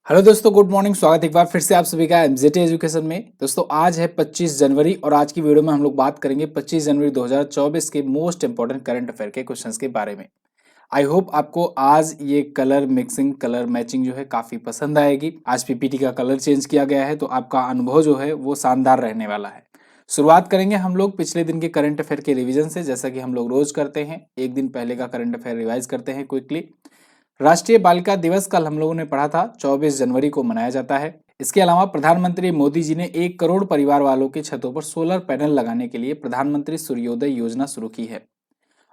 Hello दोस्तों, good morning. स्वागत है एक बार फिर से आप सभी का एमजेटी एजुकेशन में। दोस्तों आज है 25 जनवरी और आज की वीडियो में हम लोग बात करेंगे 25 जनवरी 2024 के मोस्ट इंपॉर्टेंट करंट अफेयर के क्वेश्चंस के बारे में। आई होप आपको आज ये कलर मिक्सिंग कलर मैचिंग जो है काफी पसंद आएगी। आज पीपीटी का कलर चेंज किया गया है तो आपका अनुभव जो है वो शानदार रहने वाला है। शुरुआत करेंगे हम लोग पिछले दिन के करंट अफेयर के रिवीजन से, जैसा कि हम लोग रोज करते हैं। एक दिन पहले का करंट अफेयर रिवाइज करते हैं क्विकली। राष्ट्रीय बालिका दिवस कल हम लोगों ने पढ़ा था, 24 जनवरी को मनाया जाता है। इसके अलावा प्रधानमंत्री मोदी जी ने 1 करोड़ परिवार वालों की छतों पर सोलर पैनल लगाने के लिए प्रधानमंत्री सूर्योदय योजना शुरू की है।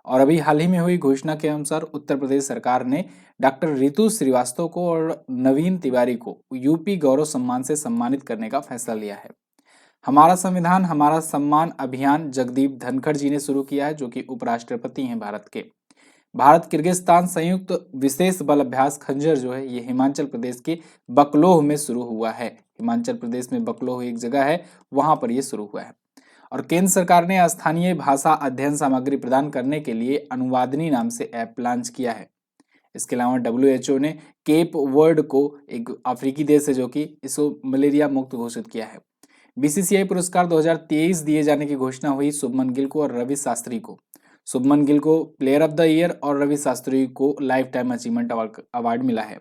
और अभी हाल ही में हुई घोषणा के अनुसार उत्तर प्रदेश सरकार ने डॉक्टर रितु श्रीवास्तव को और नवीन तिवारी को यूपी गौरव सम्मान से सम्मानित करने का फैसला लिया है। हमारा संविधान हमारा सम्मान अभियान जगदीप धनखड़ जी ने शुरू किया है, जो कि उपराष्ट्रपति हैं भारत के। भारत किर्गिस्तान संयुक्त विशेष बल अभ्यास खंजर जो है ये हिमाचल प्रदेश के बकलोह में शुरू हुआ है। हिमाचल प्रदेश में बकलोह एक जगह है, वहां पर ये शुरू हुआ है। और केंद्र सरकार ने स्थानीय भाषा अध्ययन सामग्री प्रदान करने के लिए अनुवादनी नाम से ऐप लॉन्च किया है। इसके अलावा WHO ने केप वर्ड को, एक अफ्रीकी देश है जो कि इसको मलेरिया मुक्त घोषित किया है। बीसीसीआई पुरस्कार 2023 दिए जाने की घोषणा हुई शुभमन गिल को और रवि शास्त्री को। शुभमन गिल को प्लेयर ऑफ द ईयर और रवि शास्त्री को लाइफ टाइम अचीवमेंट अवार्ड मिला है।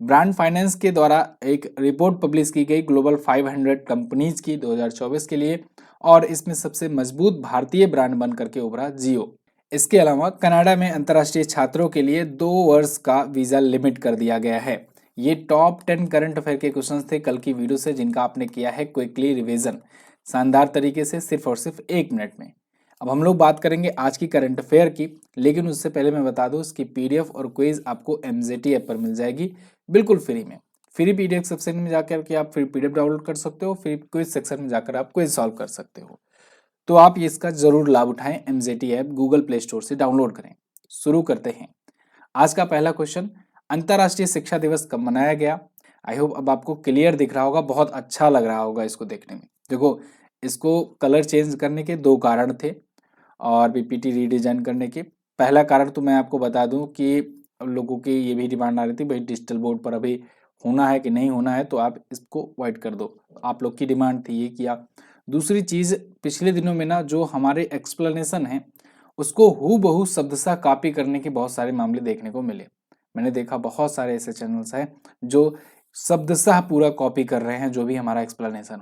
ब्रांड फाइनेंस के द्वारा एक रिपोर्ट पब्लिश की गई ग्लोबल 500 कंपनीज की 2024 के लिए, और इसमें सबसे मजबूत भारतीय ब्रांड बन करके उभरा जियो। इसके अलावा कनाडा में अंतर्राष्ट्रीय छात्रों के लिए 2 वर्ष का वीजा लिमिट कर दिया गया है। ये टॉप 10 करंट अफेयर के क्वेश्चंस थे कल की वीडियो से, जिनका आपने किया है क्विकली रिवीजन शानदार तरीके से, सिर्फ और सिर्फ 1 मिनट में। अब हम लोग बात करेंगे आज की करंट अफेयर की, लेकिन उससे पहले मैं बता दूं इसकी पीडीएफ और क्विज आपको एमजेटी ऐप पर मिल जाएगी बिल्कुल फ्री में। फ्री पीडीएफ सेक्शन में जाकर के आप फिर पीडीएफ डाउनलोड कर सकते हो, फिर क्विज सेक्शन में जाकर आप क्विज सॉल्व कर सकते हो। तो आप इसका जरूर लाभ उठाएं। MJT app Google play store से डाउनलोड करें। शुरू करते हैं। आज का पहला क्वेश्चन, अंतर्राष्ट्रीय शिक्षा दिवस कब मनाया गया? आई होप अब आपको क्लियर दिख रहा होगा, बहुत अच्छा लग रहा होगा इसको देखने में। देखो, इसको कलर चेंज करने के 2 कारण थे और पीपीटी रीडिजाइन करने के। पहला कारण तो मैं आपको बता दूं कि लोगों की ये भी डिमांड आ रही थी, भाई डिजिटल बोर्ड पर अभी होना है कि नहीं होना है, तो आप इसको अवॉइड कर दो। आप लोग की डिमांड थी, ये किया। दूसरी चीज, पिछले दिनों में ना जो हमारे एक्सप्लेनेशन है उसको हूबहू शब्दशः कॉपी करने के बहुत सारे मामले देखने को मिले। मैंने देखा बहुत सारे ऐसे चैनल्स हैं जो शब्दशः पूरा कॉपी कर रहे हैं जो भी हमारा एक्सप्लेनेशन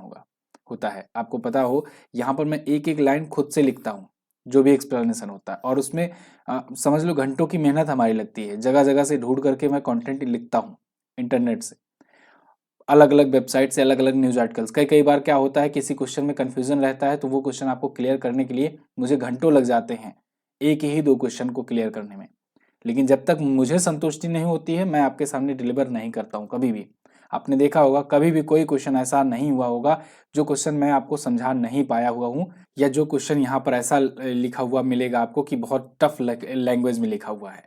होता है। आपको पता हो, यहाँ पर मैं एक एक लाइन खुद से लिखता हूँ जो भी एक्सप्लेनेशन होता है, और उसमें समझ लो घंटों की मेहनत हमारी लगती है। जगह जगह से ढूंढ करके मैं कंटेंट लिखता हूँ, इंटरनेट से, अलग अलग वेबसाइट से, अलग अलग न्यूज आर्टिकल्स। कई कई बार क्या होता है, किसी क्वेश्चन में कंफ्यूजन रहता है तो वो क्वेश्चन आपको क्लियर करने के लिए मुझे घंटों लग जाते हैं एक ही 2 क्वेश्चन को क्लियर करने में। लेकिन जब तक मुझे संतुष्टि नहीं होती है, मैं आपके सामने डिलीवर नहीं करता हूँ कभी भी। आपने देखा होगा, कभी भी कोई क्वेश्चन ऐसा नहीं हुआ होगा जो क्वेश्चन मैं आपको समझा नहीं पाया हुआ हूँ, या जो क्वेश्चन यहाँ पर ऐसा लिखा हुआ मिलेगा आपको कि बहुत टफ लैंग्वेज में लिखा हुआ है।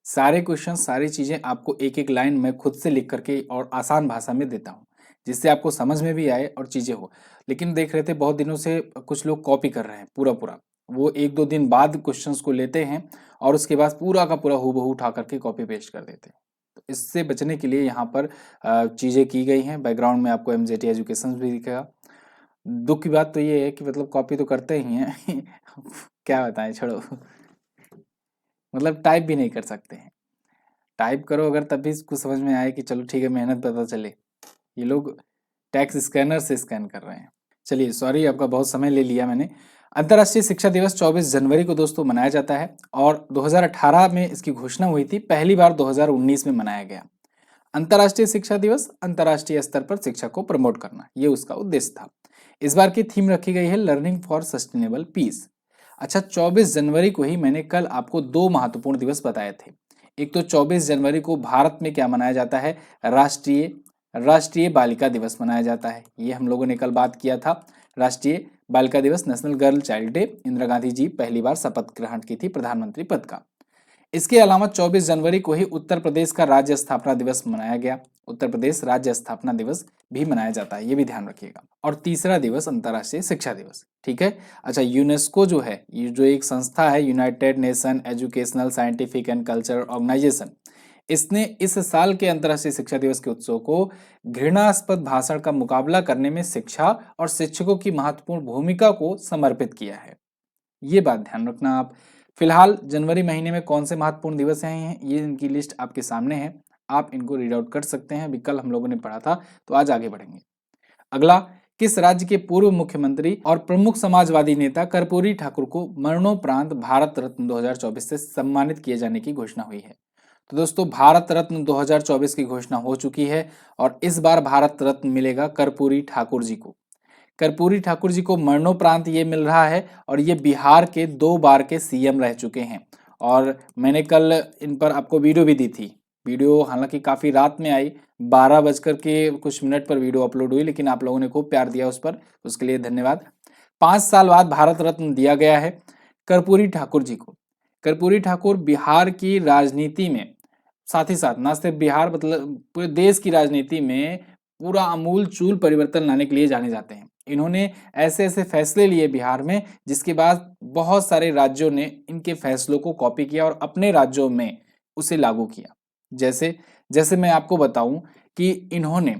सारे क्वेश्चन, सारी चीजें आपको एक एक लाइन में खुद से लिख करके और आसान भाषा में देता हूँ, जिससे आपको समझ में भी आए और चीजें हो। लेकिन देख रहे थे बहुत दिनों से कुछ लोग कॉपी कर रहे हैं पूरा पूरा। वो 1-2 दिन बाद क्वेश्चंस को लेते हैं और उसके बाद पूरा का पूरा हूबहू उठा करके कॉपी पेस्ट कर देते हैं। तो इससे बचने के लिए यहाँ पर चीजें की गई हैं। बैकग्राउंड में आपको एमजेटी एजुकेशन भी दिखेगा। दुख की बात तो ये है कि मतलब कॉपी तो करते ही हैं क्या बताएं, छोड़ो। मतलब टाइप भी नहीं कर सकते हैं। टाइप करो अगर, तब भी कुछ समझ में आए कि चलो ठीक है, मेहनत पता चले। ये लोग टैक्स स्कैनर से स्कैन कर रहे हैं। चलिए, सॉरी आपका बहुत समय ले लिया मैंने। अंतर्राष्ट्रीय शिक्षा दिवस 24 जनवरी को दोस्तों मनाया जाता है, और 2018 में इसकी घोषणा हुई थी। पहली बार 2019 में मनाया गया। अंतर्राष्ट्रीय शिक्षा दिवस, अंतर्राष्ट्रीय स्तर पर शिक्षा को प्रमोट करना, ये उसका उद्देश्य था। इस बार की थीम रखी गई है लर्निंग फॉर सस्टेनेबल पीस। अच्छा, 24 जनवरी को ही मैंने कल आपको 2 महत्वपूर्ण दिवस बताए थे। एक तो 24 जनवरी को भारत में क्या मनाया जाता है, राष्ट्रीय राष्ट्रीय बालिका दिवस मनाया जाता है। ये हम लोगों ने कल बात किया था। राष्ट्रीय बालिका दिवस, national girl child day. Indira Gandhi ji पहली बार शपथ ग्रहण की थी प्रधानमंत्री पद का। इसके अलावा 24 जनवरी को ही उत्तर प्रदेश का राज्य स्थापना दिवस मनाया गया। उत्तर प्रदेश राज्य स्थापना दिवस भी मनाया जाता है, ये भी ध्यान रखिएगा। और तीसरा दिवस अंतर्राष्ट्रीय शिक्षा दिवस, ठीक है। अच्छा, यूनेस्को जो है, ये जो एक संस्था है, United Nation Educational Scientific and Cultural Organisation, इसने इस साल के अंतर्राष्ट्रीय शिक्षा दिवस के उत्सव को घृणास्पद भाषण का मुकाबला करने में शिक्षा और शिक्षकों की महत्वपूर्ण भूमिका को समर्पित किया है। ये बात ध्यान रखना आप। फिलहाल जनवरी महीने में कौन से महत्वपूर्ण दिवस हैं, ये इनकी लिस्ट आपके सामने है, आप इनको रीड आउट कर सकते हैं। अभी कल हम लोगों ने पढ़ा था, तो आज आगे बढ़ेंगे। अगला, किस राज्य के पूर्व मुख्यमंत्री और प्रमुख समाजवादी नेता कर्पूरी ठाकुर को मरणोपरांत भारत रत्न 2024 से सम्मानित किए जाने की घोषणा हुई है? तो दोस्तों, भारत रत्न 2024 की घोषणा हो चुकी है और इस बार भारत रत्न मिलेगा कर्पूरी ठाकुर जी को। कर्पूरी ठाकुर जी को मरणोपरांत ये मिल रहा है और ये बिहार के 2 बार के सीएम रह चुके हैं। और मैंने कल इन पर आपको वीडियो भी दी थी। वीडियो हालांकि काफ़ी रात में आई, 12 बजकर के कुछ मिनट पर वीडियो अपलोड हुई, लेकिन आप लोगों ने खूब प्यार दिया उस पर, उसके लिए धन्यवाद। 5 साल बाद भारत रत्न दिया गया है कर्पूरी ठाकुर जी को। कर्पूरी ठाकुर बिहार की राजनीति में, साथ ही साथ ना सिर्फ बिहार मतलब पूरे देश की राजनीति में पूरा आमूल चूल परिवर्तन लाने के लिए जाने जाते हैं। इन्होंने ऐसे ऐसे फैसले लिए बिहार में, जिसके बाद बहुत सारे राज्यों ने इनके फैसलों को कॉपी किया और अपने राज्यों में उसे लागू किया। जैसे जैसे मैं आपको बताऊं कि इन्होंने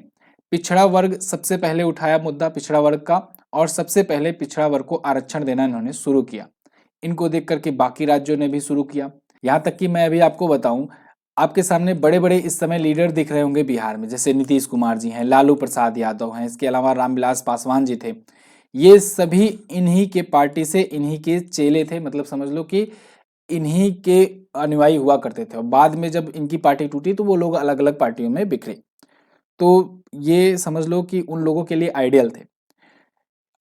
पिछड़ा वर्ग सबसे पहले उठाया मुद्दा पिछड़ा वर्ग का, और सबसे पहले पिछड़ा वर्ग को आरक्षण देना इन्होंने शुरू किया। इनको देख करके बाकी राज्यों ने भी शुरू किया। यहाँ तक कि मैं अभी आपको बताऊं, आपके सामने बड़े बड़े इस समय लीडर दिख रहे होंगे बिहार में, जैसे नीतीश कुमार जी हैं, लालू प्रसाद यादव हैं, इसके अलावा रामविलास पासवान जी थे। ये सभी इन्हीं के पार्टी से, इन्हीं के चेले थे, मतलब समझ लो कि इन्हीं के अनुयायी हुआ करते थे। और बाद में जब इनकी पार्टी टूटी तो वो लोग अलग अलग पार्टियों में बिखरे। तो ये समझ लो कि उन लोगों के लिए आइडियल थे।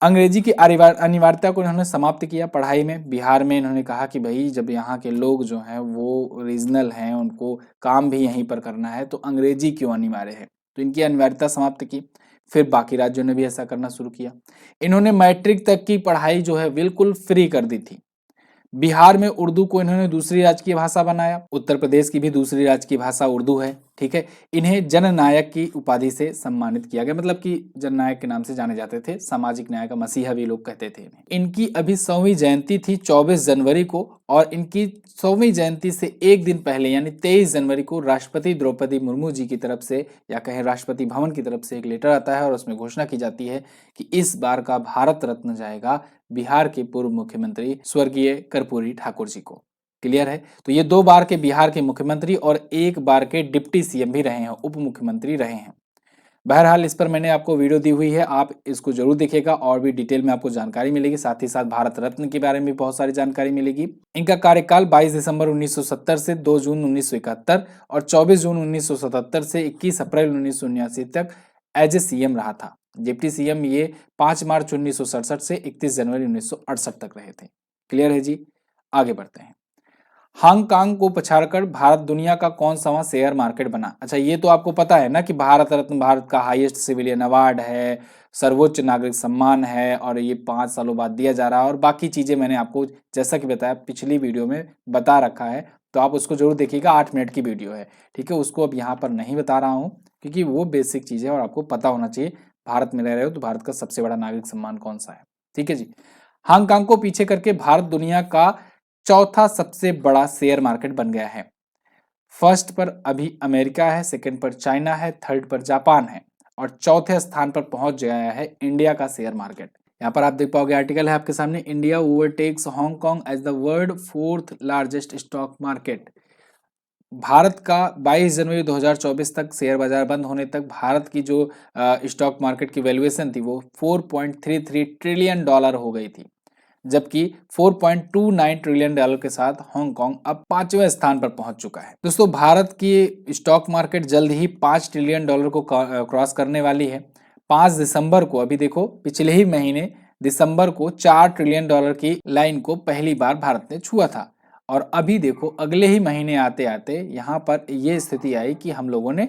अंग्रेजी की अनिवार्यता को इन्होंने समाप्त किया पढ़ाई में। बिहार में इन्होंने कहा कि भाई जब यहाँ के लोग जो हैं वो रीजनल हैं, उनको काम भी यहीं पर करना है, तो अंग्रेजी क्यों अनिवार्य है, तो इनकी अनिवार्यता समाप्त की। फिर बाकी राज्यों ने भी ऐसा करना शुरू किया। इन्होंने मैट्रिक तक की पढ़ाई जो है बिल्कुल फ्री कर दी थी। बिहार में उर्दू को इन्होंने दूसरी राजकीय भाषा बनाया। उत्तर प्रदेश की भी दूसरी राजकीय भाषा उर्दू है, ठीक है। इन्हें जननायक की उपाधि से सम्मानित किया गया, मतलब कि जननायक के नाम से जाने जाते थे, सामाजिक न्याय का मसीहा भी लोग कहते थे इन्हें। इनकी अभी 100वीं जयंती थी 24 जनवरी को, और इनकी 100वीं जयंती से एक दिन पहले यानी 23 जनवरी को राष्ट्रपति द्रौपदी मुर्मू जी की तरफ से, या कहें राष्ट्रपति भवन की तरफ से एक लेटर आता है और उसमें घोषणा की जाती है कि इस बार का भारत रत्न जाएगा बिहार के पूर्व मुख्यमंत्री स्वर्गीय कर्पूरी ठाकुर जी को। क्लियर है? तो ये 2 बार के बिहार के मुख्यमंत्री और 1 बार के डिप्टी सीएम भी रहे हैं, उप मुख्यमंत्री रहे हैं। बहरहाल इस पर मैंने आपको वीडियो दी हुई है, आप इसको जरूर देखिएगा और भी डिटेल में आपको जानकारी मिलेगी। साथ ही साथ भारत रत्न के बारे में भी बहुत सारी जानकारी मिलेगी। इनका कार्यकाल 22 दिसंबर 1970 से 2 जून 1971 और 24 जून 1977 से 21 अप्रैल 1979 तक एज ए सीएम रहा था। डिप्टी सीएम ये 5 मार्च 1967 से 31 जनवरी 1968 तक रहे थे। क्लियर है जी? आगे बढ़ते हैं। हांगकांग को पछाड़कर भारत दुनिया का कौन सा शेयर मार्केट बना? अच्छा, ये तो आपको पता है ना कि भारत रत्न भारत का हाईएस्ट सिविलियन अवार्ड है, सर्वोच्च नागरिक सम्मान है, और ये 5 सालों बाद दिया जा रहा है। और बाकी चीजें मैंने आपको जैसा कि बताया पिछली वीडियो में बता रखा है, तो आप उसको जरूर देखिएगा, 8 मिनट की वीडियो है, ठीक है। उसको अब यहाँ पर नहीं बता रहा हूँ क्योंकि वो बेसिक चीज है और आपको पता होना चाहिए। भारत में रह रहे हो तो भारत का सबसे बड़ा नागरिक सम्मान कौन सा है, ठीक है जी। हांगकांग को पीछे करके भारत दुनिया का चौथा सबसे बड़ा शेयर मार्केट बन गया है। फर्स्ट पर अभी अमेरिका है, सेकंड पर चाइना है, थर्ड पर जापान है, और चौथे स्थान पर पहुंच गया है इंडिया का शेयर मार्केट। यहाँ पर आप देख पाओगे, आर्टिकल है आपके सामने, India overtakes Hong Kong as the world 4th largest stock market. भारत का 22 जनवरी 2024 तक शेयर बाजार बंद होने तक भारत की जो स्टॉक मार्केट की वैल्यूएशन थी वो 4.33 ट्रिलियन डॉलर हो गई थी, जबकि 4.29 ट्रिलियन डॉलर के साथ हांगकांग अब 5वें स्थान पर पहुंच चुका है। दोस्तों, भारत की स्टॉक मार्केट जल्द ही 5 ट्रिलियन डॉलर को क्रॉस करने वाली है। 5 दिसंबर को, अभी देखो पिछले ही महीने दिसंबर को 4 ट्रिलियन डॉलर की लाइन को पहली बार भारत ने छुआ था, और अभी देखो अगले ही महीने आते आते यहाँ पर ये स्थिति आई कि हम लोगों ने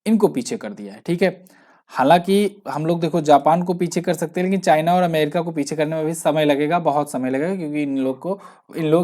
इनको पीछे कर दिया है, ठीक है। हालांकि हम लोग देखो जापान को पीछे कर सकते हैं, लेकिन चाइना और अमेरिका को पीछे करने में भी समय लगेगा, बहुत समय लगेगा, क्योंकि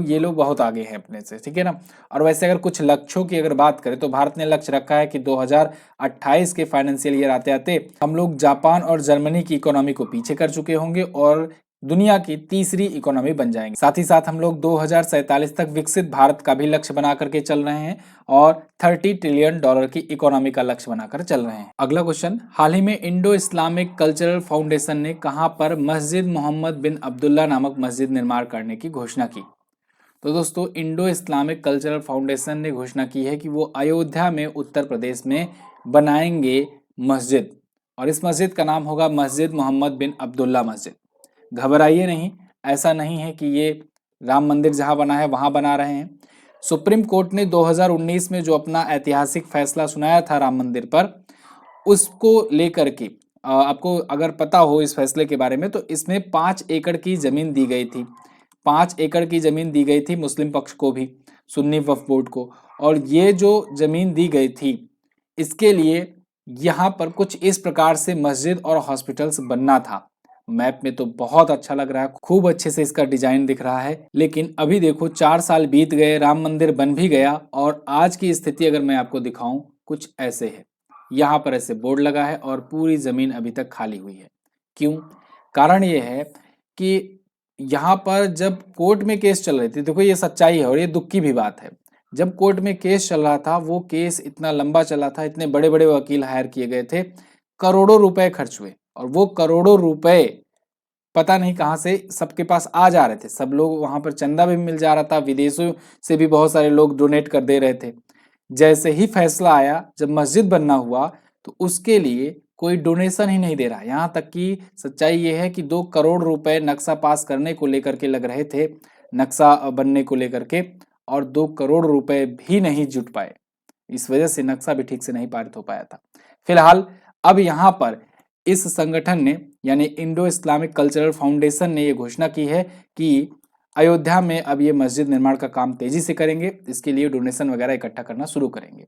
ये लोग बहुत आगे हैं अपने से, ठीक है ना। और वैसे अगर कुछ लक्ष्यों की अगर बात करें तो भारत ने लक्ष्य रखा है कि 2028 के फाइनेंशियल ईयर आते आते हम लोग जापान और जर्मनी की इकोनॉमी को पीछे कर चुके होंगे और दुनिया की तीसरी इकोनॉमी बन जाएंगे। साथ ही साथ हम लोग 2047 तक विकसित भारत का भी लक्ष्य बना करके चल रहे हैं और 30 ट्रिलियन डॉलर की इकोनॉमी का लक्ष्य बनाकर चल रहे हैं। अगला क्वेश्चन, हाल ही में इंडो इस्लामिक कल्चरल फाउंडेशन ने कहां पर मस्जिद मोहम्मद बिन अब्दुल्ला नामक मस्जिद निर्माण करने की घोषणा की? तो दोस्तों, इंडो इस्लामिक कल्चरल फाउंडेशन ने घोषणा की है कि वो अयोध्या में उत्तर प्रदेश में बनाएंगे मस्जिद, और इस मस्जिद का नाम होगा मस्जिद मोहम्मद बिन अब्दुल्ला मस्जिद। घबराइए नहीं, ऐसा नहीं है कि ये राम मंदिर जहां बना है वहां बना रहे हैं। सुप्रीम कोर्ट ने 2019 में जो अपना ऐतिहासिक फैसला सुनाया था राम मंदिर पर, उसको लेकर के आपको अगर पता हो इस फैसले के बारे में, तो इसमें 5 एकड़ की जमीन दी गई थी। 5 एकड़ की जमीन दी गई थी मुस्लिम पक्ष को भी, सुन्नी वक्फ बोर्ड को, और ये जो जमीन दी गई थी इसके लिए यहाँ पर कुछ इस प्रकार से मस्जिद और हॉस्पिटल्स बनना था। मैप में तो बहुत अच्छा लग रहा है, खूब अच्छे से इसका डिजाइन दिख रहा है, लेकिन अभी देखो 4 साल बीत गए, राम मंदिर बन भी गया और आज की स्थिति अगर मैं आपको दिखाऊं कुछ ऐसे है। यहाँ पर ऐसे बोर्ड लगा है और पूरी जमीन अभी तक खाली हुई है। क्यों? कारण ये है कि यहाँ पर जब कोर्ट में केस चल रही थी, देखो ये सच्चाई है और ये दुख की भी बात है, जब कोर्ट में केस चल रहा था वो केस इतना लंबा चला था, इतने बड़े बड़े वकील हायर किए गए थे, करोड़ों रुपए खर्च हुए, और वो करोड़ों रुपए पता नहीं कहां से सबके पास आ जा रहे थे। सब लोग वहां पर चंदा भी मिल जा रहा था, विदेशों से भी बहुत सारे लोग डोनेट कर दे रहे थे। जैसे ही फैसला आया, जब मस्जिद बनना हुआ, तो उसके लिए कोई डोनेशन ही नहीं दे रहा। यहाँ तक कि सच्चाई ये है कि 2 करोड़ रुपए नक्शा पास करने को लेकर के लग रहे थे, नक्शा बनने को लेकर के, और 2 करोड़ रुपए भी नहीं जुट पाए। इस वजह से नक्शा भी ठीक से नहीं पारित हो पाया था। फिलहाल अब यहाँ पर इस संगठन ने, यानी इंडो इस्लामिक कल्चरल फाउंडेशन ने, ये घोषणा की है कि अयोध्या में अब ये मस्जिद निर्माण का काम तेजी से करेंगे, इसके लिए डोनेशन वगैरह इकट्ठा करना शुरू करेंगे।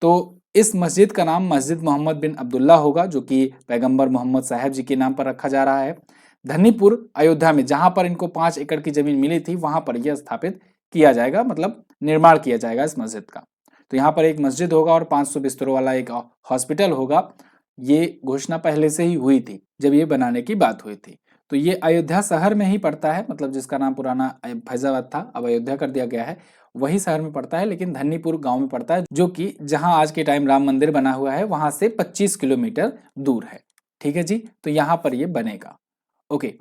तो इस मस्जिद का नाम मस्जिद मोहम्मद बिन अब्दुल्ला होगा, जो कि पैगंबर मोहम्मद साहब जी के नाम पर रखा जा रहा है। धन्नीपुर अयोध्या में, जहां पर इनको 5 एकड़ की जमीन मिली थी, वहां पर यह स्थापित किया जाएगा, मतलब निर्माण किया जाएगा इस मस्जिद का। तो यहाँ पर एक मस्जिद होगा और 500 बिस्तरों वाला एक हॉस्पिटल होगा। ये घोषणा पहले से ही हुई थी जब ये बनाने की बात हुई थी। तो ये अयोध्या शहर में ही पड़ता है, मतलब जिसका नाम पुराना फैजाबाद था, अब अयोध्या कर दिया गया है, वही शहर में पड़ता है, लेकिन धन्नीपुर गांव में पड़ता है, जो कि जहां आज के टाइम राम मंदिर बना हुआ है वहां से 25 किलोमीटर दूर है। ठीक है जी, तो यहाँ पर ये बनेगा। ओके,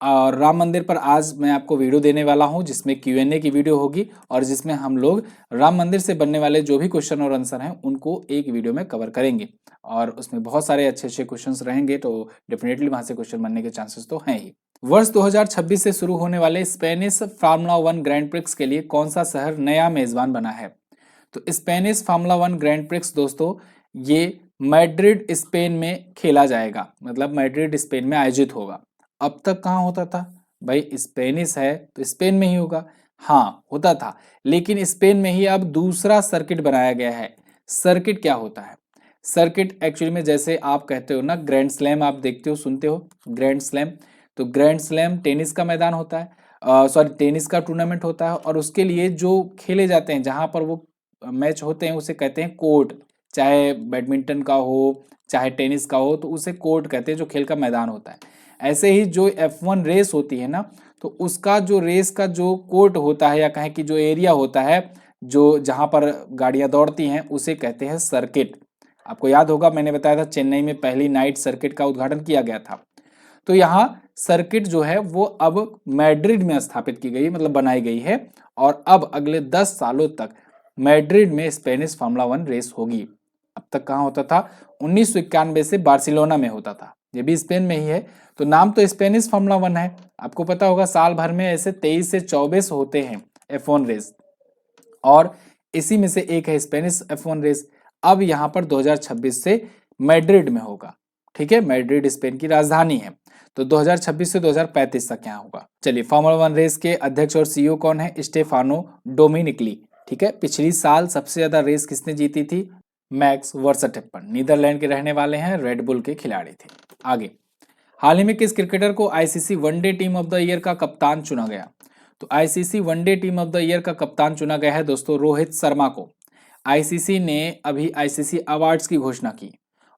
और राम मंदिर पर आज मैं आपको वीडियो देने वाला हूं, जिसमें Q&A की वीडियो होगी, और जिसमें हम लोग राम मंदिर से बनने वाले जो भी क्वेश्चन और आंसर हैं उनको एक वीडियो में कवर करेंगे, और उसमें बहुत सारे अच्छे अच्छे क्वेश्चंस रहेंगे, तो डेफिनेटली वहां से क्वेश्चन बनने के चांसेस तो हैं ही। वर्ष 2026 से शुरू होने वाले स्पेनिश फार्मूला 1 ग्रैंड प्रिक्स के लिए कौन सा शहर नया मेजबान बना है? तो स्पेनिश फार्मूला 1 ग्रैंड प्रिक्स दोस्तों, ये मैड्रिड स्पेन में खेला जाएगा, मतलब मैड्रिड स्पेन में आयोजित होगा। अब तक कहाँ होता था भाई? स्पेनिश है तो स्पेन में ही होगा। हाँ, होता था, लेकिन स्पेन में ही अब दूसरा सर्किट बनाया गया है। सर्किट क्या होता है? सर्किट एक्चुअली में, जैसे आप कहते हो ना, ग्रैंड स्लैम आप देखते हो, सुनते हो ग्रैंड स्लैम, तो ग्रैंड स्लैम टेनिस का मैदान होता है, सॉरी टेनिस का टूर्नामेंट होता है, और उसके लिए जो खेले जाते हैं, जहां पर वो मैच होते हैं, उसे कहते हैं कोर्ट। चाहे बैडमिंटन का हो, चाहे टेनिस का हो, तो उसे कोर्ट कहते हैं, जो खेल का मैदान होता है। ऐसे ही जो F1 रेस होती है ना, तो उसका जो रेस का जो कोर्ट होता है, या कहें कि जो एरिया होता है, जो जहां पर गाड़ियां दौड़ती हैं, उसे कहते हैं सर्किट। आपको याद होगा, मैंने बताया था चेन्नई में पहली नाइट सर्किट का उद्घाटन किया गया था। तो यहाँ सर्किट जो है वो अब मैड्रिड में स्थापित की गई, मतलब बनाई गई है, और अब अगले 10 सालों तक मैड्रिड में स्पेनिश फार्मूला 1 रेस होगी। अब तक कहाँ होता था? 1991 से बार्सिलोना में होता था, ये भी स्पेन में ही है। तो नाम तो स्पेनिश फार्मूला 1 है, आपको पता होगा साल भर में ऐसे 23 से 24 होते हैं F1 रेस, और इसी में से एक है स्पेनिश F1 रेस। अब यहाँ पर 2026 से मैड्रिड में होगा। ठीक है, मैड्रिड स्पेन की राजधानी है, तो 2026 से 2035 तक यहाँ होगा। चलिए, फार्मूला 1 रेस के अध्यक्ष और CEO कौन है? स्टेफानो डोमिनिकली। ठीक है, पिछली साल सबसे ज्यादा रेस किसने जीती थी? मैक्स वर्स्टैपेन, नीदरलैंड के रहने वाले हैं, रेड बुल के खिलाड़ी थे। आगे, हाल ही में किस क्रिकेटर को ICC one day team of the year का कप्तान चुना गया? तो ICC one day team of the year का कप्तान चुना गया है दोस्तों रोहित शर्मा को। ICC ने अभी ICC अवार्ड्स की घोषणा की,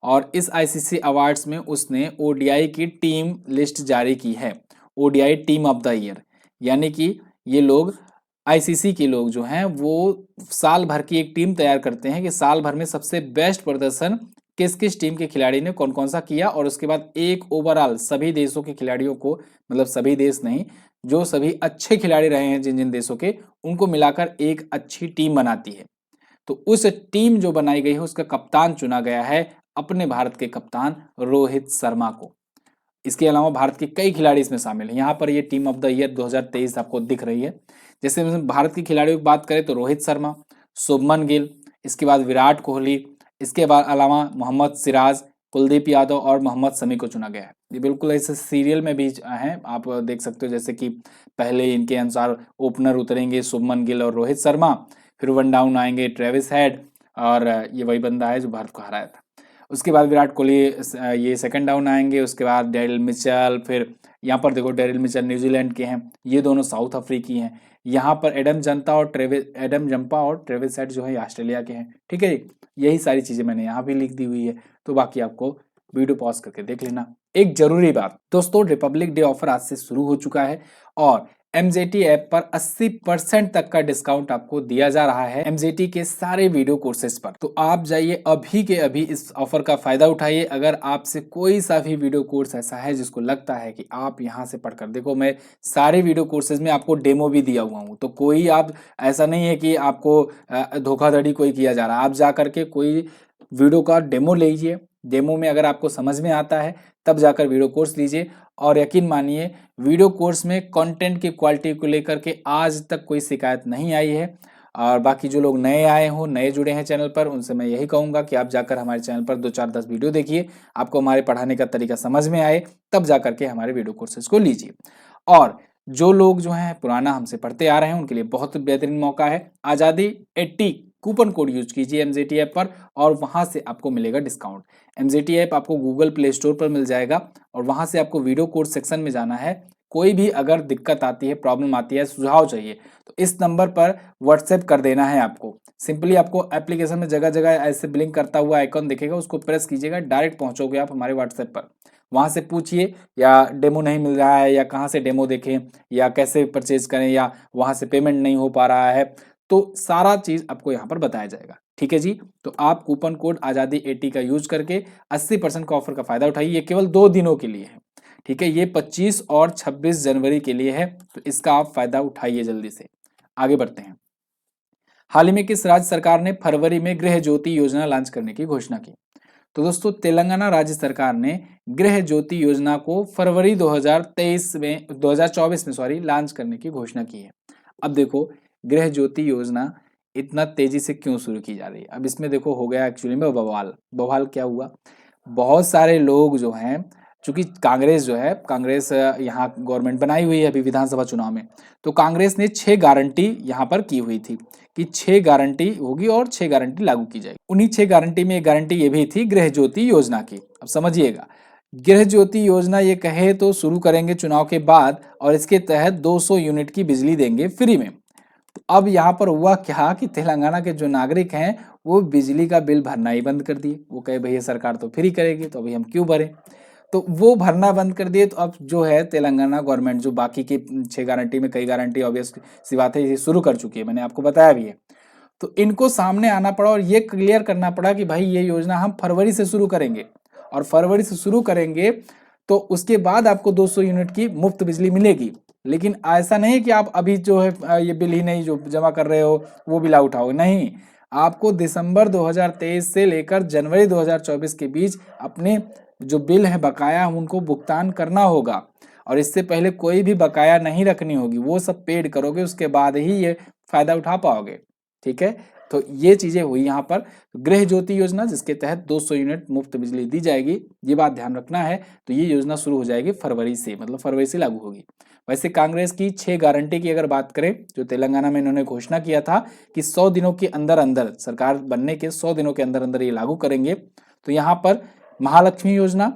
और इस ICC अवार्ड्स में उसने ODI की टीम लिस्ट जारी की है। ODI team of the year, यानी कि ये लोग आईसीसी के लोग जो हैं वो साल भर की एक टीम तैयार करते हैं कि साल भर में सबसे बेस्ट प्रदर्शन किस किस टीम के खिलाड़ी ने कौन कौन सा किया, और उसके बाद एक ओवरऑल सभी देशों के खिलाड़ियों को, मतलब सभी देश नहीं, जो सभी अच्छे खिलाड़ी रहे हैं जिन जिन देशों के, उनको मिलाकर एक अच्छी टीम बनाती है। तो उस टीम जो बनाई गई है उसका कप्तान चुना गया है अपने भारत के कप्तान रोहित शर्मा को। इसके अलावा भारत के कई खिलाड़ी इसमें शामिल हैं। यहाँ पर ये टीम ऑफ द ईयर 2023 आपको दिख रही है। जैसे भारत के खिलाड़ियों की बात करें तो रोहित शर्मा, शुभमन गिल, इसके बाद विराट कोहली, इसके बाद अलावा मोहम्मद सिराज, कुलदीप यादव और मोहम्मद शमी को चुना गया है। ये बिल्कुल ऐसे सीरियल में भी हैं, आप देख सकते हो, जैसे कि पहले इनके अनुसार ओपनर उतरेंगे शुभमन गिल और रोहित शर्मा, फिर वन डाउन आएंगे ट्रेविस हेड, और ये वही बंदा है जो भारत को हराया था। उसके बाद विराट कोहली ये सेकंड डाउन आएंगे, उसके बाद डेरिल मिचेल, फिर यहाँ पर देखो डेरिल मिचेल न्यूजीलैंड के हैं, ये दोनों साउथ अफ्रीकी हैं। यहाँ पर एडम जंपा और ट्रेविस हेड जो है ऑस्ट्रेलिया के हैं। ठीक है, यही सारी चीजें मैंने यहाँ भी लिख दी हुई है, तो बाकी आपको वीडियो पॉज करके देख लेना। एक जरूरी बात दोस्तों, रिपब्लिक डे ऑफर आज से शुरू हो चुका है और एमजेटी ऐप पर 80% तक का डिस्काउंट आपको दिया जा रहा है एमजेटी के सारे वीडियो कोर्सेज पर। तो आप जाइए अभी के अभी इस ऑफर का फायदा उठाइए। अगर आपसे कोई सा भी वीडियो कोर्स ऐसा है जिसको लगता है कि आप यहाँ से पढ़कर देखो, मैं सारे वीडियो कोर्सेज में आपको डेमो भी दिया हुआ हूँ, तो कोई आप ऐसा नहीं है कि आपको धोखाधड़ी कोई किया जा रहा है। आप जा करके कोई वीडियो का डेमो लीजिए, डेमो में अगर आपको समझ में आता है तब जाकर वीडियो कोर्स लीजिए। और यकीन मानिए वीडियो कोर्स में कंटेंट की क्वालिटी को लेकर के आज तक कोई शिकायत नहीं आई है। और बाकी जो लोग नए आए हो, नए जुड़े हैं चैनल पर, उनसे मैं यही कहूँगा कि आप जाकर हमारे चैनल पर 2 4 10 वीडियो देखिए, आपको हमारे पढ़ाने का तरीका समझ में आए, तब जा करके हमारे वीडियो कोर्सेज को लीजिए। और जो लोग जो हैं पुराना हमसे पढ़ते आ रहे हैं उनके लिए बहुत बेहतरीन मौका है, आज़ादी 80 कूपन कोड यूज कीजिए एमजेटी ऐप पर और वहां से आपको मिलेगा डिस्काउंट। एमजेटी ऐप आपको गूगल प्ले स्टोर पर मिल जाएगा और वहां से आपको वीडियो कोर्स सेक्शन में जाना है। कोई भी अगर दिक्कत आती है, प्रॉब्लम आती है, सुझाव चाहिए, तो इस नंबर पर व्हाट्सएप कर देना है आपको। सिंपली आपको एप्लीकेशन में जगह जगह ऐसे ब्लिंक करता हुआ आइकॉन दिखेगा, उसको प्रेस कीजिएगा, डायरेक्ट पहुंचोगे आप हमारे व्हाट्सएप पर। वहां से पूछिए या डेमो नहीं मिल रहा है या कहाँ से डेमो देखें या कैसे परचेज करें या वहां से पेमेंट नहीं हो पा रहा है, तो सारा चीज आपको यहाँ पर बताया जाएगा। ठीक है जी, तो आप कूपन कोड आजादी 80 का यूज करके 80% का ऑफर का फायदा उठाइए। ये केवल 2 दिनों के लिए है। ठीक है, ये 25 और 26 जनवरी के लिए है, तो इसका आप फायदा उठाइए जल्दी से। आगे बढ़ते हैं। हाल ही में किस राज्य सरकार ने फरवरी में गृह ज्योति योजना लॉन्च करने की घोषणा की? तो दोस्तों तेलंगाना राज्य सरकार ने गृह ज्योति योजना को फरवरी 2024 में लॉन्च करने की घोषणा की है। अब देखो गृह ज्योति योजना इतना तेजी से क्यों शुरू की जा रही है? अब इसमें देखो हो गया एक्चुअली में बवाल क्या हुआ, बहुत सारे लोग जो हैं, चूंकि कांग्रेस जो है, कांग्रेस यहाँ गवर्नमेंट बनाई हुई है अभी विधानसभा चुनाव में, तो कांग्रेस ने 6 गारंटी यहाँ पर की हुई थी कि 6 गारंटी होगी और 6 गारंटी लागू की जाएगी। उन्हीं 6 गारंटी में एक गारंटी ये भी थी गृह ज्योति योजना की। अब समझिएगा, गृह ज्योति योजना ये कहे तो शुरू करेंगे चुनाव के बाद और इसके तहत 200 यूनिट की बिजली देंगे फ्री में। तो अब यहाँ पर हुआ क्या कि तेलंगाना के जो नागरिक हैं वो बिजली का बिल भरना ही बंद कर दिए। वो कहे भैया सरकार तो फ्री करेगी तो अभी हम क्यों भरें, तो वो भरना बंद कर दिए। तो अब जो है तेलंगाना गवर्नमेंट जो बाकी के 6 गारंटी में कई गारंटी ऑब्वियस सी बात है ये शुरू कर चुकी है, मैंने आपको बताया भी है। तो इनको सामने आना पड़ा और ये क्लियर करना पड़ा कि भाई ये योजना हम फरवरी से शुरू करेंगे और फरवरी से शुरू करेंगे तो उसके बाद आपको 200 यूनिट की मुफ्त बिजली मिलेगी। लेकिन ऐसा नहीं कि आप अभी जो है ये बिल ही नहीं जो जमा कर रहे हो वो बिल उठाओ, नहीं, आपको दिसंबर 2023 से लेकर जनवरी 2024 के बीच अपने जो बिल है बकाया उनको भुगतान करना होगा और इससे पहले कोई भी बकाया नहीं रखनी होगी। वो सब पेड करोगे उसके बाद ही ये फायदा उठा पाओगे। ठीक है, तो ये चीजें हुई यहाँ पर गृह ज्योति योजना जिसके तहत 200 यूनिट मुफ्त बिजली दी जाएगी, ये बात ध्यान रखना है। तो ये योजना शुरू हो जाएगी फरवरी से, मतलब फरवरी से लागू होगी। वैसे कांग्रेस की 6 गारंटी की अगर बात करें जो तेलंगाना में इन्होंने घोषणा किया था कि 100 दिनों के अंदर अंदर, सरकार बनने के 100 दिनों के अंदर अंदर ये लागू करेंगे, तो यहाँ पर महालक्ष्मी योजना,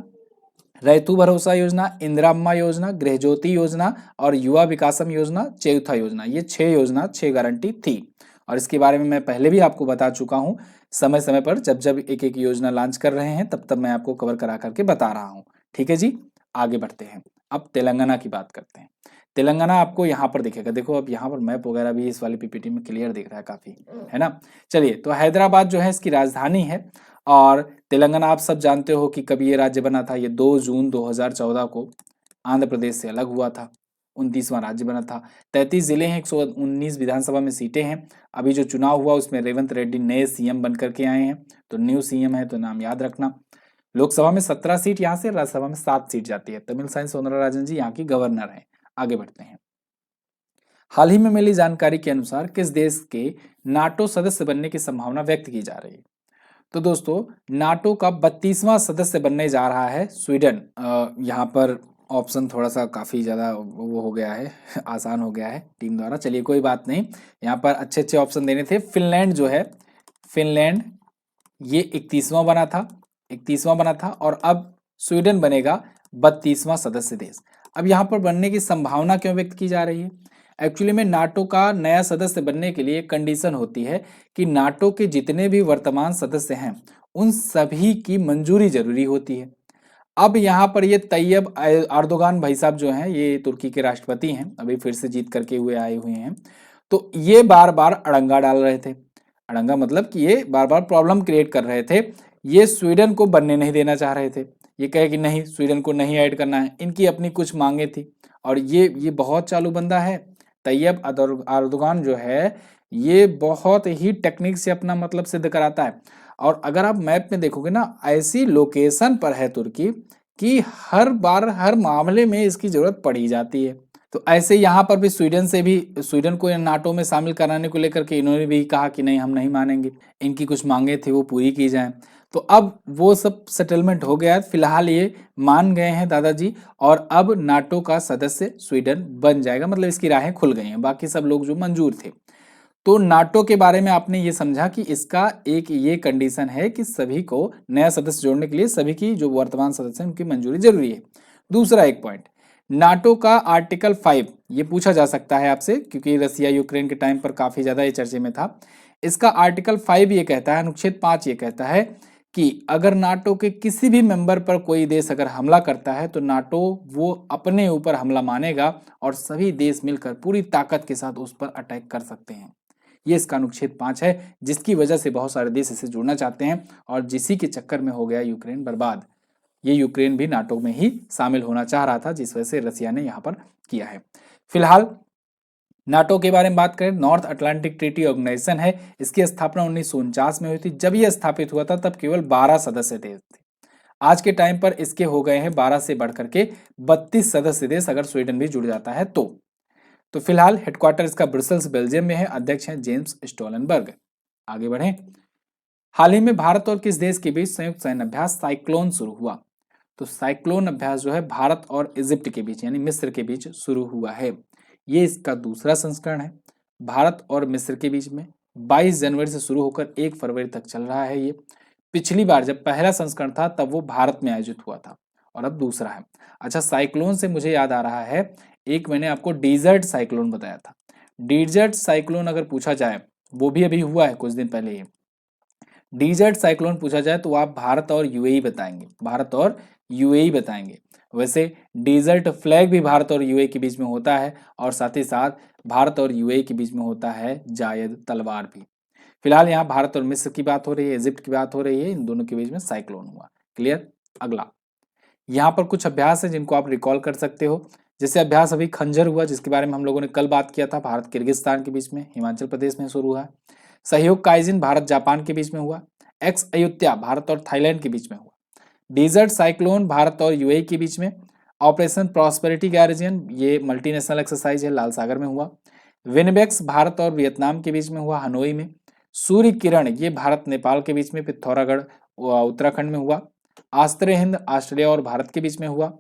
रैतु भरोसा योजना, इंदिरा योजना, गृह ज्योति योजना और युवा विकासम योजना, चौथा योजना, ये 6 गारंटी थी। और इसके बारे में मैं पहले भी आपको बता चुका हूं, समय समय पर जब जब एक एक योजना लॉन्च कर रहे हैं तब तब मैं आपको कवर करा करके बता रहा हूं। ठीक है जी, आगे बढ़ते हैं। अब तेलंगाना की बात करते हैं। तेलंगाना आपको यहाँ पर दिखेगा, देखो अब यहाँ पर मैप वगैरह भी इस वाली पीपीटी में क्लियर दिख रहा है काफी, है ना। चलिए, तो हैदराबाद जो है इसकी राजधानी है। और तेलंगाना आप सब जानते हो कि कभी ये राज्य बना था, ये 2 जून 2014 को आंध्र प्रदेश से अलग हुआ था, 29वां राज्य बना था। 33 जिले हैं, 119 विधानसभा में सीटें हैं। अभी जो चुनाव हुआ उसमें रेवंत रेड्डी नए सीएम बन करके आए हैं, तो न्यू सीएम है, तो नाम याद रखना। लोकसभा में 17 सीट यहाँ से, राज्यसभा में 7 सीट जाती है। तमिलसाई सौंदरराजन जी यहाँ की गवर्नर हैं। आगे बढ़ते हैं। हाल ही में मिली जानकारी के अनुसार किस देश के नाटो सदस्य बनने की संभावना व्यक्त की जा रही है? तो दोस्तों, नाटो का 32वां सदस्य बनने जा रहा है स्वीडन। यहाँ पर ऑप्शन थोड़ा सा काफ़ी ज़्यादा वो हो गया है आसान हो गया है टीम द्वारा। चलिए कोई बात नहीं, यहाँ पर अच्छे अच्छे ऑप्शन देने थे। फिनलैंड जो है, फिनलैंड ये 31वां बना था और अब स्वीडन बनेगा 32वां सदस्य देश। अब यहाँ पर बनने की संभावना क्यों व्यक्त की जा रही है? एक्चुअली में नाटो का नया सदस्य बनने के लिए कंडीशन होती है कि नाटो के जितने भी वर्तमान सदस्य हैं उन सभी की मंजूरी जरूरी होती है। अब यहाँ पर ये तैयब अर्दोगान भाई साहब जो हैं, ये तुर्की के राष्ट्रपति हैं, अभी फिर से जीत करके आए हुए हैं। तो ये बार बार अड़ंगा डाल रहे थे। अड़ंगा मतलब कि ये बार बार प्रॉब्लम क्रिएट कर रहे थे। ये स्वीडन को बनने नहीं देना चाह रहे थे। ये कहे कि नहीं, स्वीडन को नहीं ऐड करना है। इनकी अपनी कुछ मांगे थी और ये बहुत चालू बंदा है। तैयब अर्दोगान जो है ये बहुत ही टेक्निक से अपना मतलब सिद्ध कराता है। और अगर आप मैप में देखोगे ना, ऐसी लोकेशन पर है तुर्की कि हर बार हर मामले में इसकी जरूरत पड़ी जाती है। तो ऐसे यहाँ पर भी स्वीडन को नाटो में शामिल कराने को लेकर के इन्होंने भी कहा कि नहीं, हम नहीं मानेंगे। इनकी कुछ मांगे थी वो पूरी की जाए। तो अब वो सब सेटलमेंट हो गया है। फिलहाल ये मान गए हैं दादाजी और अब नाटो का सदस्य स्वीडन बन जाएगा, मतलब इसकी राहें खुल गई हैं। बाकी सब लोग जो मंजूर थे। तो नाटो के बारे में आपने ये समझा कि इसका एक ये कंडीशन है कि सभी को नया सदस्य जोड़ने के लिए सभी की जो वर्तमान सदस्य हैं उनकी मंजूरी जरूरी है। दूसरा एक पॉइंट, नाटो का आर्टिकल 5 ये पूछा जा सकता है आपसे, क्योंकि रसिया यूक्रेन के टाइम पर काफी ज्यादा ये चर्चे में था। इसका आर्टिकल 5 ये कहता है, अनुच्छेद 5 ये कहता है कि अगर नाटो के किसी भी मेंबर पर कोई देश अगर हमला करता है तो नाटो वो अपने ऊपर हमला मानेगा और सभी देश मिलकर पूरी ताकत के साथ उस पर अटैक कर सकते हैं। ये इसका अनुच्छेद 5 है, जिसकी वजह से बहुत सारे देश इसे जुड़ना चाहते हैं और जिसी के चक्कर में हो गया यूक्रेन बर्बाद। ये यूक्रेन भी नाटो में ही शामिल होना चाह रहा था, जिस वजह से रसिया ने यहाँ पर किया है। फिलहाल नाटो के बारे में बात करें, नॉर्थ अटलांटिक ट्रीटी ऑर्गेनाइजेशन है। इसकी स्थापना 1949 में हुई थी। जब यह स्थापित हुआ था तब केवल 12 सदस्य देश थे। आज के टाइम पर इसके हो गए हैं 12 से बढ़कर के 32 सदस्य देश, अगर स्वीडन भी जुड़ जाता है तो फिलहाल हेडक्वार्टर इसका ब्रुसेल्स बेल्जियम में है। अध्यक्ष हैं जेम्स स्टोलनबर्ग। आगे बढ़ें। हाल ही में भारत और किस देश के बीच संयुक्त सैन्य अभ्यास साइक्लोन शुरू हुआ? तो साइक्लोन अभ्यास जो है भारत और इजिप्ट के बीच यानी मिस्र के बीच शुरू हुआ है। ये इसका दूसरा संस्करण है। भारत और मिस्र के बीच में 22 जनवरी से शुरू होकर 1 फरवरी तक चल रहा है। ये पिछली बार जब पहला संस्करण था तब वो भारत में आयोजित हुआ था और अब दूसरा है। अच्छा, साइक्लोन से मुझे याद आ रहा है, एक मैंने आपको डेजर्ट साइक्लोन बताया था। डेजर्ट साइक्लोन अगर पूछा जाए, वो भी अभी हुआ है कुछ दिन पहले ही। डेजर्ट साइक्लोन पूछा जाए तो आप भारत और यूएई बताएंगे, भारत और यूएई बताएंगे। वैसे डेजर्ट फ्लैग भी भारत और यूएई के बीच में होता है और साथ ही साथ भारत और यूएई के बीच में होता है जायद तलवार भी। फिलहाल यहाँ भारत और मिस्र की बात हो रही है, इजिप्ट की बात हो रही है, इन दोनों के बीच में साइक्लोन हुआ। क्लियर? अगला यहाँ पर कुछ अभ्यास है जिनको आप रिकॉल कर सकते हो। जैसे अभ्यास अभी खंजर हुआ, जिसके बारे में हम लोगों ने कल बात किया था, भारत किर्गिस्तान के बीच में, हिमाचल प्रदेश में शुरू हुआ है। सहयोग काइजिन भारत जापान के बीच में हुआ। एक्स अयोध्या भारत और थाईलैंड के बीच में हुआ। डेजर्ट साइक्लोन भारत और यूएई के बीच में। ऑपरेशन प्रॉस्पेरिटी गैरिजन ये मल्टीनेशनल एक्सरसाइज है, लाल सागर में हुआ। विनबेक्स भारत और वियतनाम के बीच में हुआ, हनोई में। सूर्य किरण ये भारत नेपाल के बीच में, पिथौरागढ़ उत्तराखंड में हुआ। आस्त्र हिंद ऑस्ट्रेलिया और भारत के बीच में हुआ।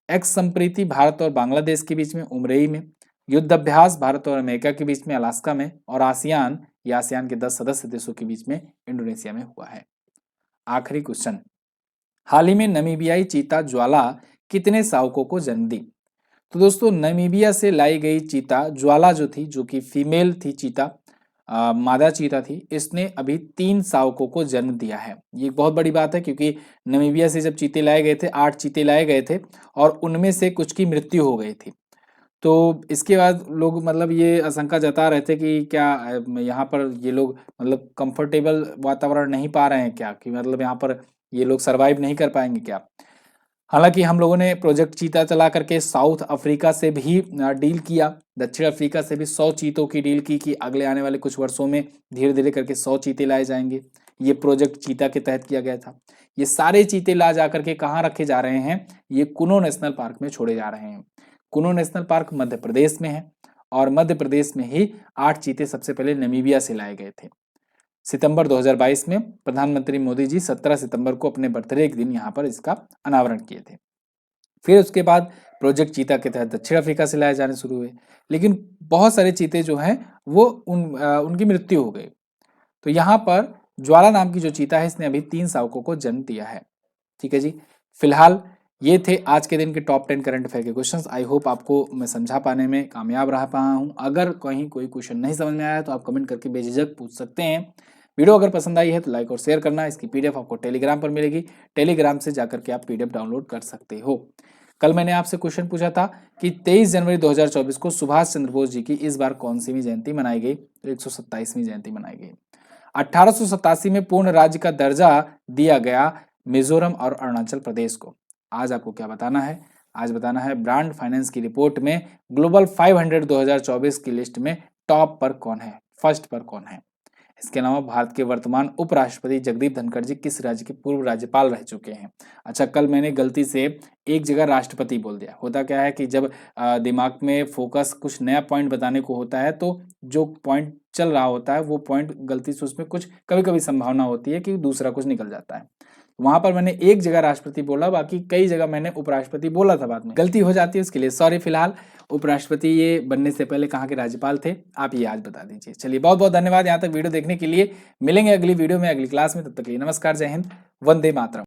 एक्स संप्रीति भारत और बांग्लादेश के बीच में, उमरई में। युद्ध अभ्यास भारत और अमेरिका के बीच में, अलास्का में। और आसियान या आसियान के 10 सदस्य देशों के बीच में, इंडोनेशिया में हुआ है। आखिरी क्वेश्चन, हाल ही में नमीबियाई चीता ज्वाला कितने शावकों को जन्म दी? तो दोस्तों, नमीबिया से लाई गई चीता ज्वाला जो थी, जो कि फीमेल थी चीता, मादा चीता थी, इसने अभी 3 शावकों को जन्म दिया है। ये एक बहुत बड़ी बात है क्योंकि नामीबिया से जब चीते लाए गए थे, 8 चीते लाए गए थे और उनमें से कुछ की मृत्यु हो गई थी। तो इसके बाद लोग मतलब ये आशंका जता रहे थे कि क्या यहाँ पर ये लोग मतलब कंफर्टेबल वातावरण नहीं पा रहे हैं क्या, कि मतलब यहाँ पर ये लोग सरवाइव नहीं कर पाएंगे क्या। हालांकि हम लोगों ने प्रोजेक्ट चीता चला करके साउथ अफ्रीका से भी डील किया, दक्षिण अफ्रीका से भी 100 चीतों की डील की कि अगले आने वाले कुछ वर्षों में धीरे धीरे करके 100 चीते लाए जाएंगे। ये प्रोजेक्ट चीता के तहत किया गया था। ये सारे चीते ला जा करके कहाँ रखे जा रहे हैं, ये कुनो नेशनल पार्क में छोड़े जा रहे हैं। कुनो नेशनल पार्क मध्य प्रदेश में है और मध्य प्रदेश में ही 8 चीते सबसे पहले नामीबिया से लाए गए थे। सितंबर 2022 में प्रधानमंत्री मोदी जी 17 सितंबर को अपने बर्थडे के दिन यहाँ पर इसका अनावरण किए थे। फिर उसके बाद प्रोजेक्ट चीता के तहत दक्षिण अफ्रीका से लाए जाने शुरू हुए, लेकिन बहुत सारे चीते जो हैं वो उनकी मृत्यु हो गई। तो यहाँ पर ज्वाला नाम की जो चीता है, इसने अभी 3 शावकों को जन्म दिया है। ठीक है जी। फिलहाल ये थे आज के दिन के टॉप 10 करंट अफेयर के क्वेश्चंस। आई होप आपको मैं समझा पाने में कामयाब रह पाया हूँ। अगर कहीं कोई क्वेश्चन नहीं समझ में आया तो आप कमेंट करके बेझिझक पूछ सकते हैं। वीडियो अगर पसंद आई है तो लाइक और शेयर करना। इसकी पीडीएफ आपको टेलीग्राम पर मिलेगी, टेलीग्राम से जाकर के आप पीडीएफ डाउनलोड कर सकते हो। कल मैंने आपसे क्वेश्चन पूछा था कि 23 जनवरी 2024 को सुभाष चंद्र बोस जी की इस बार कौन सी जयंती मनाई गई, तो 127वीं जयंती मनाई गई। 1887 में पूर्ण राज्य का दर्जा दिया गया मिजोरम और अरुणाचल प्रदेश को। आज आपको क्या बताना है, आज बताना है ब्रांड फाइनेंस की रिपोर्ट में ग्लोबल 500 2024 की लिस्ट में टॉप पर कौन है, फर्स्ट पर कौन है। इसके अलावा भारत के वर्तमान उपराष्ट्रपति जगदीप धनखड़ जी किस राज्य के पूर्व राज्यपाल रह चुके हैं। अच्छा, कल मैंने गलती से एक जगह राष्ट्रपति बोल दिया। होता क्या है कि जब दिमाग में फोकस कुछ नया पॉइंट बताने को होता है तो जो पॉइंट चल रहा होता है वो पॉइंट गलती से उसमें कुछ कभी कभी संभावना होती है कि दूसरा कुछ निकल जाता है। वहां पर मैंने एक जगह राष्ट्रपति बोला, बाकी कई जगह मैंने उपराष्ट्रपति बोला था। बाद में गलती हो जाती है, उसके लिए सॉरी। फिलहाल उपराष्ट्रपति ये बनने से पहले कहाँ के राज्यपाल थे, आप ये आज बता दीजिए। चलिए, बहुत बहुत धन्यवाद यहाँ तक वीडियो देखने के लिए। मिलेंगे अगली वीडियो में, अगली क्लास में। तब तक के लिए नमस्कार, जय हिंद, वंदे मातरम।